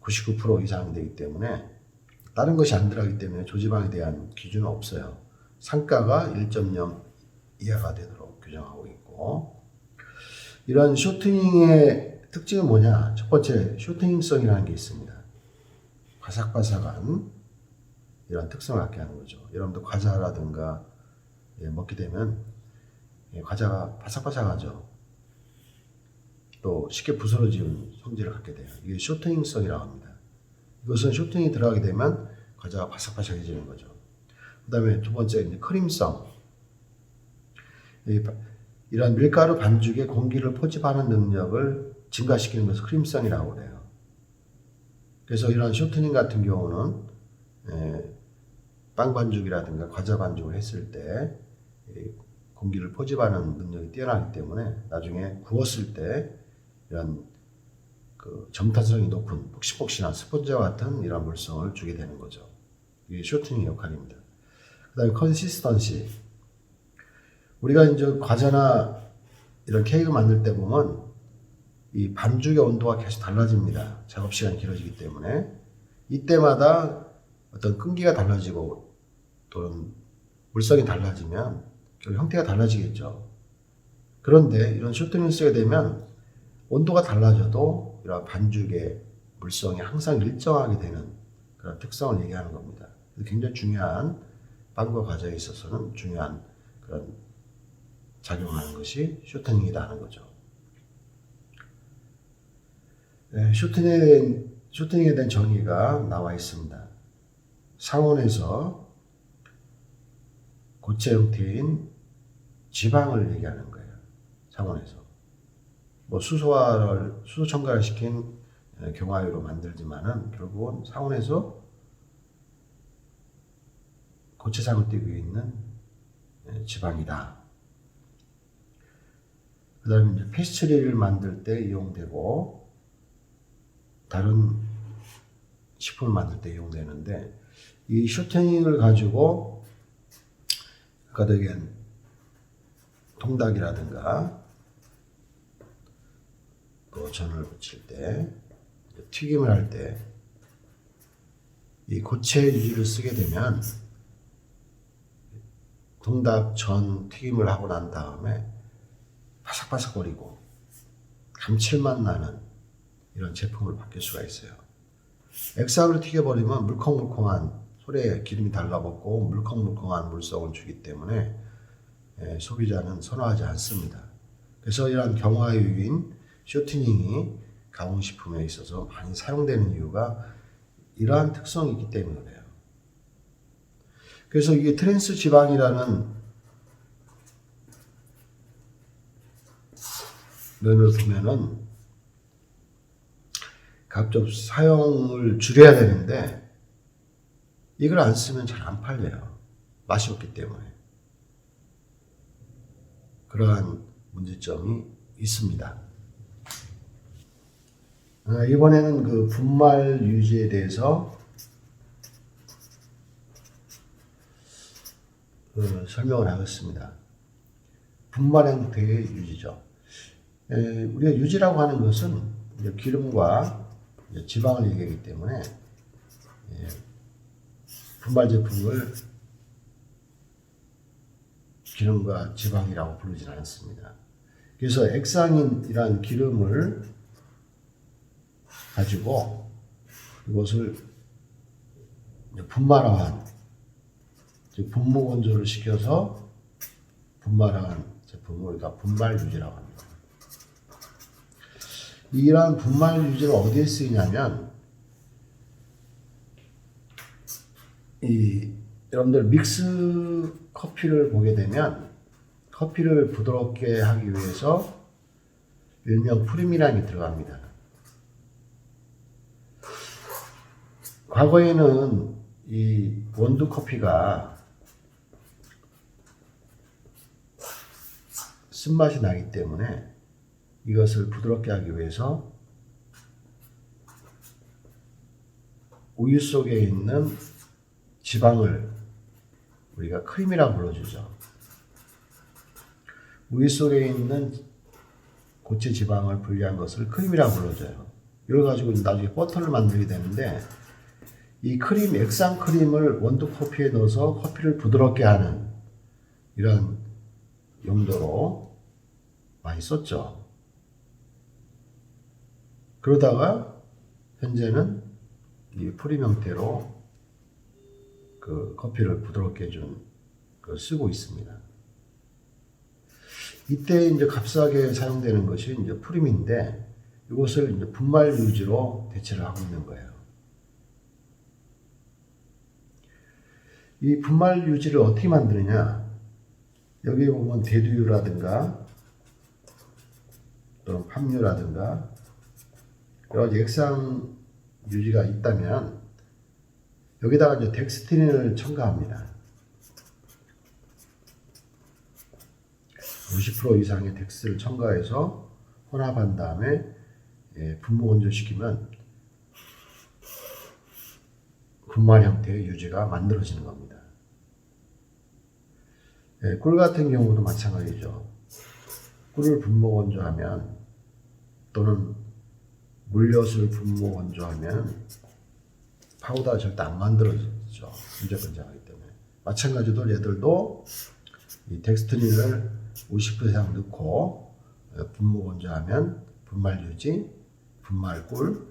99% 이상 되기 때문에 다른 것이 안 들어가기 때문에 조지방에 대한 기준은 없어요. 상가가 1.0 이하가 되도록 규정하고 있고, 이런 쇼트닝의 특징은 뭐냐? 첫 번째, 쇼트닝성이라는 게 있습니다. 바삭바삭한 이런 특성을 갖게 하는 거죠. 여러분도 과자라든가 먹게 되면 과자가 바삭바삭하죠. 또 쉽게 부스러지는 성질을 갖게 돼요. 이게 쇼트닝성이라고 합니다. 이것은 쇼트닝이 들어가게 되면 과자가 바삭바삭해지는 거죠. 그 다음에 두 번째, 이제 크림성. 이런 밀가루 반죽에 공기를 포집하는 능력을 증가시키는 것을 크림성이라고 해요. 그래서 이런 쇼트닝 같은 경우는 빵 반죽이라든가 과자 반죽을 했을 때 공기를 포집하는 능력이 뛰어나기 때문에 나중에 구웠을 때 이런 그 점탄성이 높은 폭신폭신한 스펀지와 같은 이런 물성을 주게 되는 거죠. 이게 쇼트닝 역할입니다. 그 다음에 컨시스턴시. 우리가 이제 과자나 이런 케이크 만들 때 보면 이 반죽의 온도가 계속 달라집니다. 작업 시간이 길어지기 때문에. 이때마다 어떤 끈기가 달라지고 또는 물성이 달라지면 결국 형태가 달라지겠죠. 그런데 이런 쇼트닝을 쓰게 되면 온도가 달라져도 이런 반죽의 물성이 항상 일정하게 되는 그런 특성을 얘기하는 겁니다. 굉장히 중요한, 빵과 과자에 있어서는 중요한 그런 작용을 하는 것이 쇼트닝이라는 거죠. 쇼트닝에 대한 정의가 나와 있습니다. 상온에서 고체 형태인 지방을 얘기하는 거예요. 상온에서. 수소 첨가를 시킨 경화유로 만들지만은 결국은 상온에서 고체상을 띠고 있는 지방이다. 그 다음에 이제 페스트리를 만들 때 이용되고 다른 식품을 만들 때 이용되는데, 이 쇼트닝을 가지고 아까 얘기한 통닭이라든가 또 전을 부칠 때, 튀김을 할 때 이 고체 유지를 쓰게 되면 통닭, 전, 튀김을 하고 난 다음에 바삭바삭거리고 감칠맛 나는 이런 제품으로 바뀔 수가 있어요. 액상으로 튀겨버리면 물컹물컹한, 소리에 기름이 달라붙고 물컹물컹한 물성을 주기 때문에 소비자는 선호하지 않습니다. 그래서 이런 경화유인 쇼트닝이 가공식품에 있어서 많이 사용되는 이유가 이러한 특성이 있기 때문에 그래요. 그래서 이게 트랜스 지방이라는 면을 보면은 가급적 사용을 줄여야 되는데 이걸 안 쓰면 잘 안 팔려요. 맛이 없기 때문에. 그러한 문제점이 있습니다. 이번에는 그 분말 유지에 대해서 설명을 하겠습니다. 분말 형태의 유지죠. 우리가 유지라고 하는 것은 기름과 지방을 얘기하기 때문에 분말 제품을 기름과 지방이라고 부르지는 않습니다. 그래서 액상인이란 기름을 가지고 이것을 분말화한, 즉 분무 건조를 시켜서 분말화한 제품을 우리가 분말 유지라고 합니다. 이러한 분말 유지는 어디에 쓰이냐면 여러분들 믹스 커피를 보게 되면 커피를 부드럽게 하기 위해서 일명 프림이라는 게 들어갑니다. 과거에는 이 원두 커피가 쓴맛이 나기 때문에 이것을 부드럽게 하기 위해서 우유 속에 있는 지방을 우리가 크림이라고 불러주죠. 우유 속에 있는 고체 지방을 분리한 것을 크림이라고 불러줘요. 이걸 가지고 나중에 버터를 만들게 되는데 이 크림, 액상 크림을 원두 커피에 넣어서 커피를 부드럽게 하는 이런 용도로 많이 썼죠. 그러다가 현재는 이 프림 형태로 그 커피를 부드럽게 해준 걸 쓰고 있습니다. 이때 이제 값싸게 사용되는 것이 이제 프림인데 이것을 이제 분말 유지로 대체를 하고 있는 거예요. 이 분말 유지를 어떻게 만드느냐? 여기 보면 대두유라든가 또는 팜유라든가 여러 가지 액상 유지가 있다면 여기다가 이제 덱스트린을 첨가합니다. 50% 이상의 덱스를 첨가해서 혼합한 다음에 분무 건조시키면 분말 형태의 유지가 만들어지는 겁니다. 꿀 같은 경우도 마찬가지죠. 꿀을 분무 건조하면 또는 물엿을 분무 건조하면 파우더가 절대 안 만들어지죠. 끈적끈적하기 때문에. 마찬가지로 얘들도 이 덱스트린을 50% 이상 넣고 분무 건조하면 분말 유지, 분말 꿀,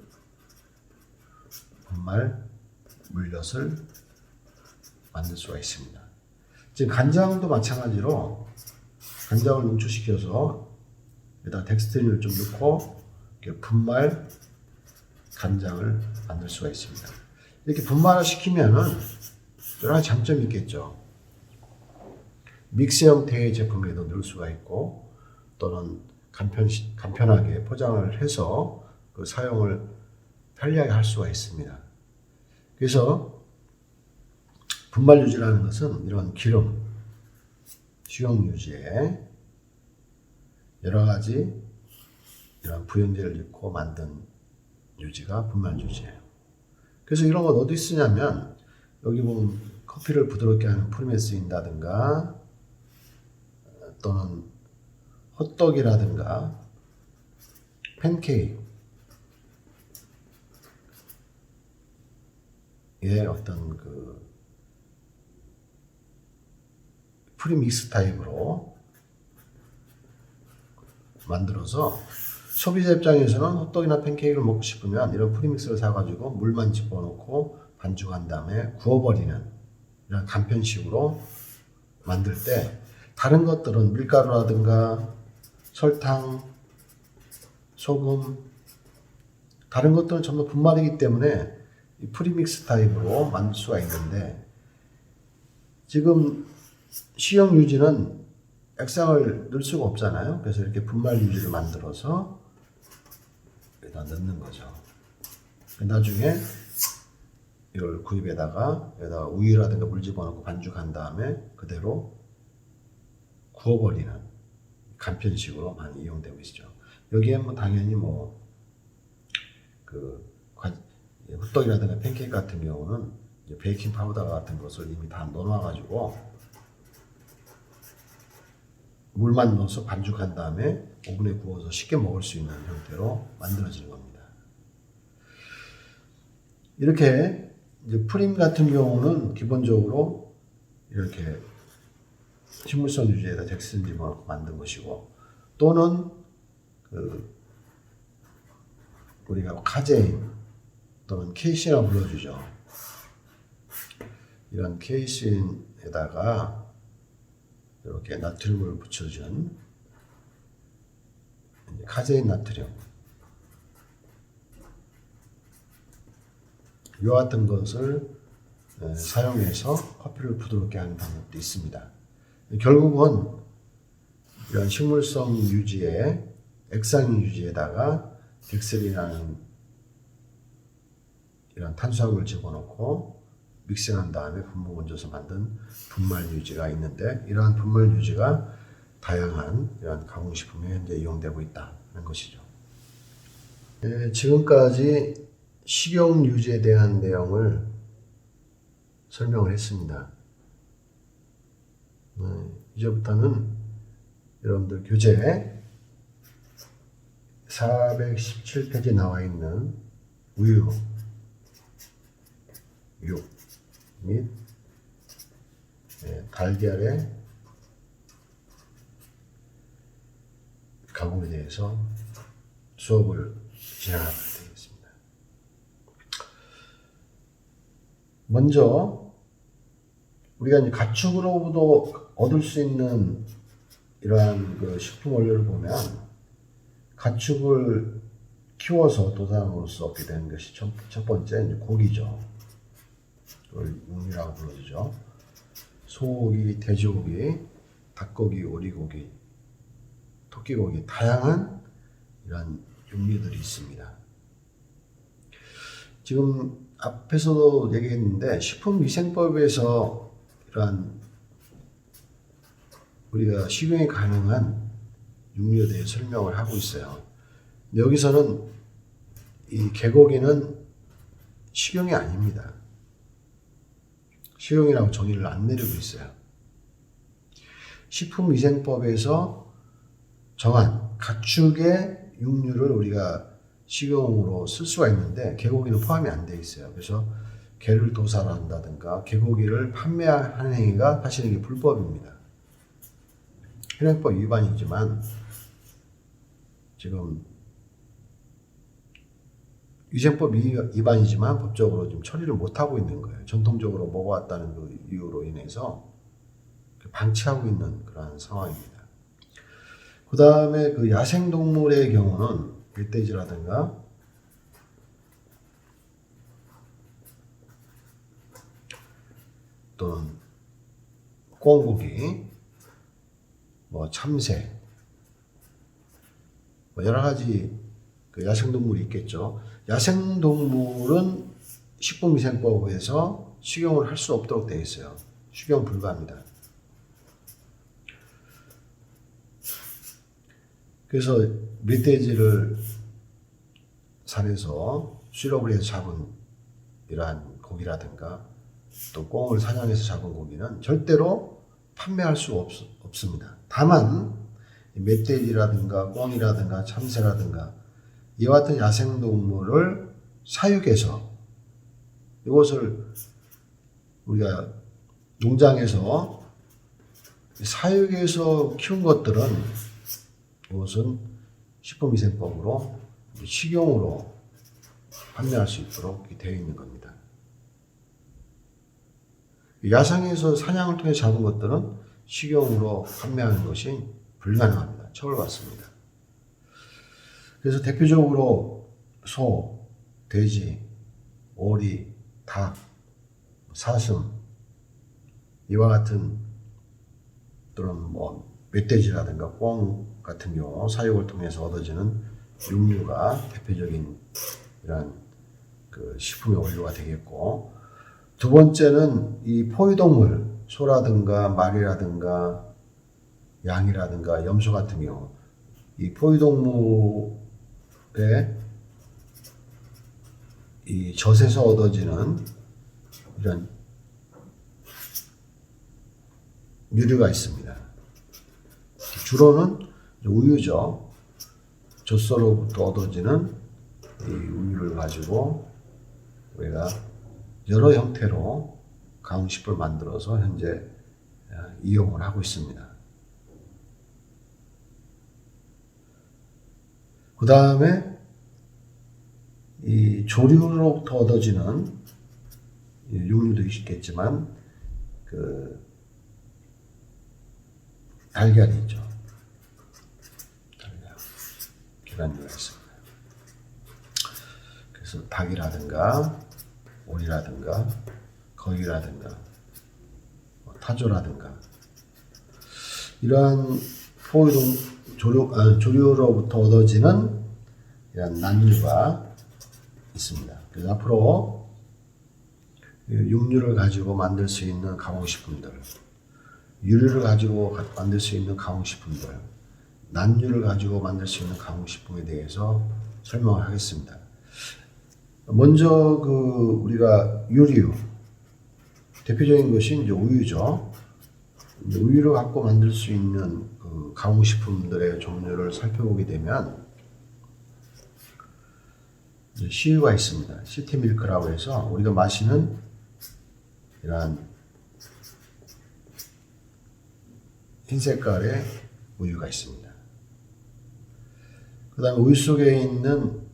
분말 물엿을 만들 수가 있습니다. 지금 간장도 마찬가지로 간장을 농축시켜서 여기다 덱스트린을 좀 넣고 분말 간장을 만들 수가 있습니다. 이렇게 분말을 시키면은 여러 가지 장점이 있겠죠. 믹스 형태의 제품에도 넣을 수가 있고 또는 간편하게 포장을 해서 그 사용을 편리하게 할 수가 있습니다. 그래서 분말 유지라는 것은 이런 기름, 수용 유지에 여러 가지 이런 부연제를 넣고 만든 유지가 분말 유지예요. 그래서 이런 건 어디 쓰냐면 여기 보면 커피를 부드럽게 하는 프림에 쓰인다든가 또는 호떡이라든가 팬케이크의 어떤 그 프리믹스 타입으로 만들어서 소비자 입장에서는 호떡이나 팬케이크를 먹고 싶으면 이런 프리믹스를 사가지고 물만 집어넣고 반죽한 다음에 구워버리는 이런 간편식으로 만들 때 다른 것들은 밀가루라든가 설탕, 소금 다른 것들은 전부 분말이기 때문에 이 프리믹스 타입으로 만들 수가 있는데 지금 시형 유지는 액상을 넣을 수가 없잖아요. 그래서 이렇게 분말 유지를 만들어서 여기다 넣는 거죠. 나중에 이걸 구입에다가 여기다가 우유라든가 물 집어넣고 반죽한 다음에 그대로 구워버리는 간편식으로 많이 이용되고 있죠. 여기에 뭐 당연히 호떡이라든가 팬케이크 같은 경우는 베이킹 파우더 같은 것을 이미 다 넣어놔가지고 물만 넣어서 반죽한 다음에 오븐에 구워서 쉽게 먹을 수 있는 형태로 만들어지는 겁니다. 이렇게 이제 프림 같은 경우는 기본적으로 이렇게 식물성 유지에다 덱스트린 집어넣고 만든 것이고 또는 그 우리가 카제인 또는 케이신이라고 불러주죠. 이런 케이신에다가 이렇게 나트륨을 붙여준 카제인 나트륨, 이와 같은 것을 사용해서 커피를 부드럽게 하는 방법도 있습니다. 결국은 이런 식물성 유지에 액상 유지에다가 덱스린이라는 이런 탄수화물을 집어넣고 믹싱한 다음에 분무 건져서 만든 분말 유지가 있는데, 이러한 분말 유지가 다양한 이런 가공식품에 현재 이용되고 있다는 것이죠. 지금까지 식용 유지에 대한 내용을 설명을 했습니다. 이제부터는 여러분들 교재 417페이지에 나와 있는 우유, 육 및 달걀의 가공에 대해서 수업을 진행하도록 되겠습니다. 먼저 우리가 이제 가축으로부터 얻을 수 있는 이러한 그 식품 원료를 보면, 가축을 키워서 도산으로서 얻게 되는 것이 첫 번째 이제 고기죠. 그걸 육류라고 불러주죠. 소고기, 돼지고기, 닭고기, 오리고기, 토끼고기, 다양한 이런 육류들이 있습니다. 지금 앞에서도 얘기했는데 식품위생법에서 이러한 우리가 식용이 가능한 육류에 대해 설명을 하고 있어요. 여기서는 이 개고기는 식용이 아닙니다. 식용이라고 정의를 안 내리고 있어요. 식품위생법에서 정한 가축의 육류를 우리가 식용으로 쓸 수가 있는데 개고기는 포함이 안 돼 있어요. 그래서 개를 도살한다든가 개고기를 판매하는 행위가 사실은 이게 불법입니다. 현행법 위반이지만 지금 위생법 위반이지만 법적으로 지금 처리를 못하고 있는 거예요. 전통적으로 먹어왔다는 그 이유로 인해서 방치하고 있는 그러한 상황입니다. 그 다음에 그 야생동물의 경우는 멧돼지라든가 또는 꿩고기, 참새, 여러 가지 그 야생동물이 있겠죠. 야생동물은 식품위생법에서 식용을 할 수 없도록 되어 있어요. 식용 불가합니다. 그래서 멧돼지를 산에서 수렵을 해서 잡은 이러한 고기라든가 또 꿩을 사냥해서 잡은 고기는 절대로 판매할 수 없습니다. 다만 멧돼지라든가 꿩이라든가 참새라든가 이와 같은 야생동물을 사육해서 이것을 우리가 농장에서 사육해서 키운 것들은 이것은 식품위생법으로 식용으로 판매할 수 있도록 되어 있는 겁니다. 야생에서 사냥을 통해 잡은 것들은 식용으로 판매하는 것이 불가능합니다. 처벌받습니다. 그래서 대표적으로 소, 돼지, 오리, 닭, 사슴 이와 같은 또는 멧돼지라든가 꿩 같은 경우 사육을 통해서 얻어지는 육류가 대표적인 이런 그 식품의 원료가 되겠고, 두 번째는 이 포유동물 소라든가 말이라든가 양이라든가 염소 같은 경우 이 포유동물의 이 젖에서 얻어지는 이런 유류가 있습니다. 주로는 우유죠. 젖소로부터 얻어지는 이 우유를 가지고 우리가 여러 형태로 가공식품을 만들어서 현재 이용을 하고 있습니다. 그 다음에 이 조류로부터 얻어지는 육류도 있겠지만 그 달걀이 있죠. 달걀, 계란류가 있습니다. 그래서 닭이라든가 오리라든가 거기라든가 타조라든가 이러한 조류로부터 얻어지는 이런 난류가 있습니다. 그래서 앞으로 육류를 가지고 만들 수 있는 가공식품들, 유류를 가지고 만들 수 있는 가공식품들, 난류를 가지고 만들 수 있는 가공식품에 대해서 설명을 하겠습니다. 먼저 우리가 유류, 대표적인 것이 이제 우유죠. 이제 우유를 갖고 만들 수 있는 가공식품들의 종류를 살펴보게 되면 CU가 있습니다. 시티밀크라고 해서 우리가 마시는 이러한 흰 색깔의 우유가 있습니다. 그 다음에 우유 속에 있는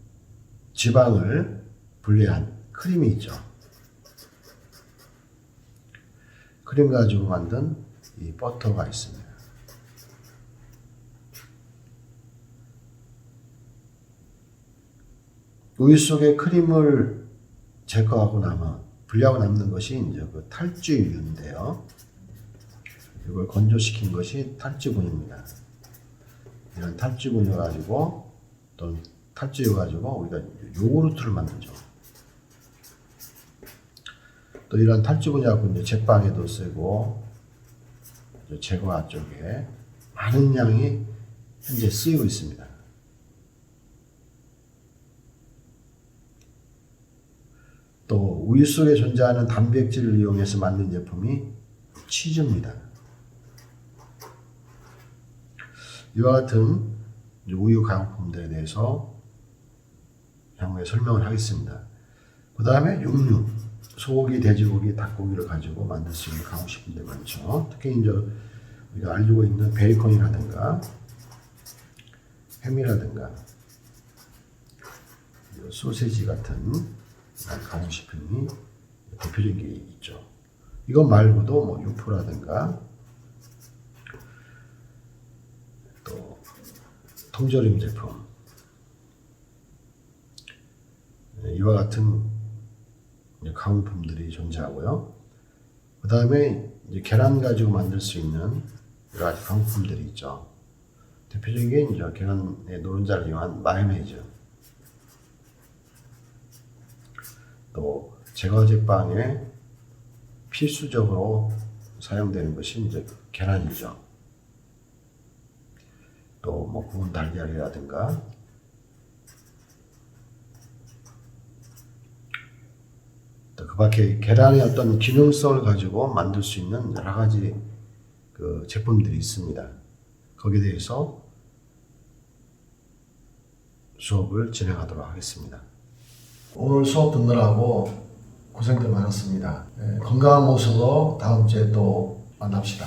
지방을 분리한 크림이 있죠. 크림 가지고 만든 이 버터가 있습니다. 우유 속에 크림을 제거하고 분리하고 남는 것이 이제 그 탈주유인데요. 이걸 건조시킨 것이 탈주분입니다. 이런 탈주분을 가지고 또는 탈주유 가지고 우리가 요구르트를 만들죠. 또 이런 탈주분이 갖고 이제 제빵에도 쓰고 제과 쪽에 많은 양이 현재 쓰이고 있습니다. 또 우유 속에 존재하는 단백질을 이용해서 만든 제품이 치즈입니다. 이와 같은 우유 가공품들에 대해서 향후에 설명을 하겠습니다. 그 다음에 육류, 소고기, 돼지고기, 닭고기를 가지고 만들 수 있는 가공식품들 많죠. 특히 이제 우리가 알고 있는 베이컨이라든가 햄이라든가 소세지 같은 가공식품이 대표적인 게 있죠. 이것 말고도 뭐 육포라든가 또 통조림 제품 이와 같은 가공품들이 존재하고요. 그 다음에 이제 계란 가지고 만들 수 있는 여러 가지 가공품들이 있죠. 대표적인 게 이제 계란의 노른자를 이용한 마요네즈, 또 제과 제빵에 필수적으로 사용되는 것이 이제 계란이죠. 또 뭐 구운 달걀이라든가 또 그 밖에 계란의 어떤 기능성을 가지고 만들 수 있는 여러 가지 그 제품들이 있습니다. 거기에 대해서 수업을 진행하도록 하겠습니다. 오늘 수업 듣느라고 고생들 많았습니다. 건강한 모습으로 다음 주에 또 만납시다.